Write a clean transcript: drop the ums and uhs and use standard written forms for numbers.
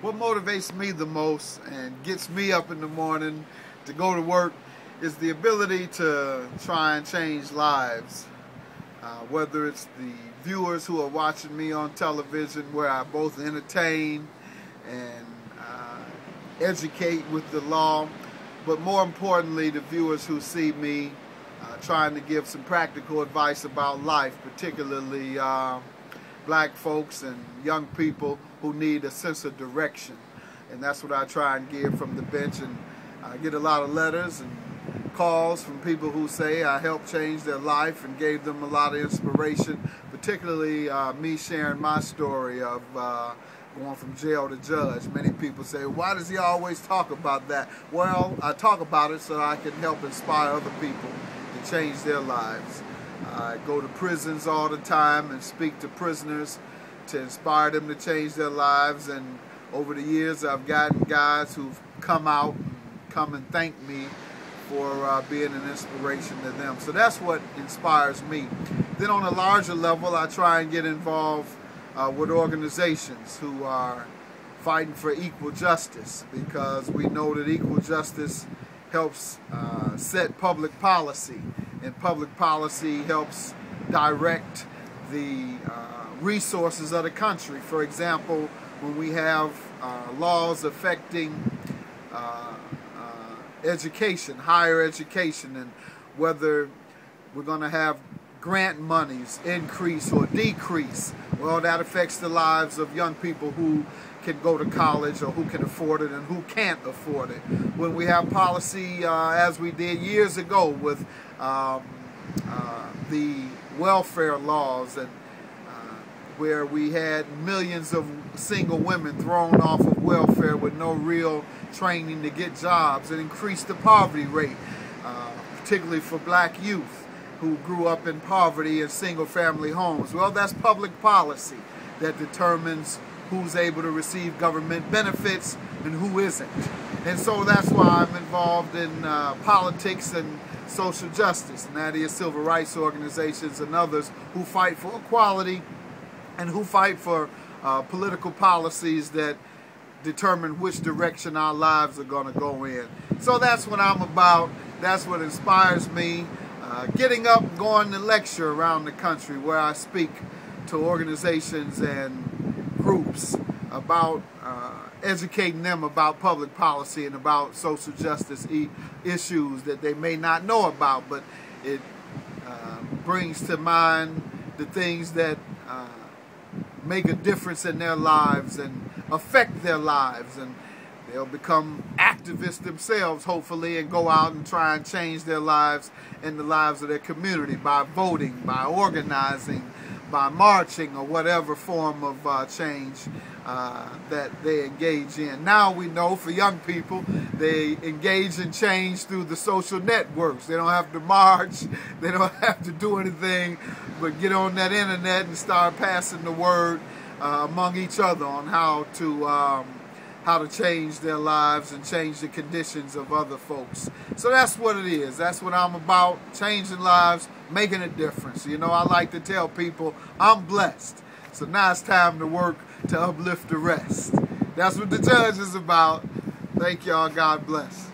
What motivates me the most and gets me up in the morning to go to work is the ability to try and change lives. Whether it's the viewers who are watching me on television, where I both entertain and educate with the law, but more importantly, the viewers who see me trying to give some practical advice about life, particularly black folks and young people who need a sense of direction. And that's what I try and give from the bench. And I get a lot of letters and calls from people who say I helped change their life and gave them a lot of inspiration, particularly me sharing my story of going from jail to judge. Many people say, why does he always talk about that? Well, I talk about it so I can help inspire other people to change their lives. I go to prisons all the time and speak to prisoners to inspire them to change their lives. And over the years, I've gotten guys who've come out and come and thank me for being an inspiration to them. So that's what inspires me. Then on a larger level, I try and get involved with organizations who are fighting for equal justice, because we know that equal justice helps set public policy, and public policy helps direct the resources of the country. For example, when we have laws affecting education, higher education, and whether we're going to have grant monies increase or decrease, well, that affects the lives of young people who can go to college or who can afford it and who can't afford it. When we have policy, as we did years ago with the welfare laws, and where we had millions of single women thrown off of welfare with no real training to get jobs, and increased the poverty rate, particularly for black youth who grew up in poverty in single-family homes. Well, that's public policy that determines who's able to receive government benefits and who isn't. And so that's why I'm involved in politics and social justice, and that is civil rights organizations and others who fight for equality and who fight for political policies that determine which direction our lives are going to go in. So that's what I'm about. That's what inspires me. Getting up and going to lecture around the country, where I speak to organizations and groups about educating them about public policy and about social justice issues that they may not know about, but it brings to mind the things that make a difference in their lives and affect their lives, and they'll become activists themselves, hopefully, and go out and try and change their lives and the lives of their community by voting, by organizing, by marching, or whatever form of change that they engage in. Now we know for young people, they engage in change through the social networks. They don't have to march, they don't have to do anything but get on that internet and start passing the word among each other on how to change their lives and change the conditions of other folks. So that's what it is. That's what I'm about, changing lives, making a difference. You know, I like to tell people I'm blessed. So now it's time to work to uplift the rest. That's what the judge is about. Thank y'all. God bless.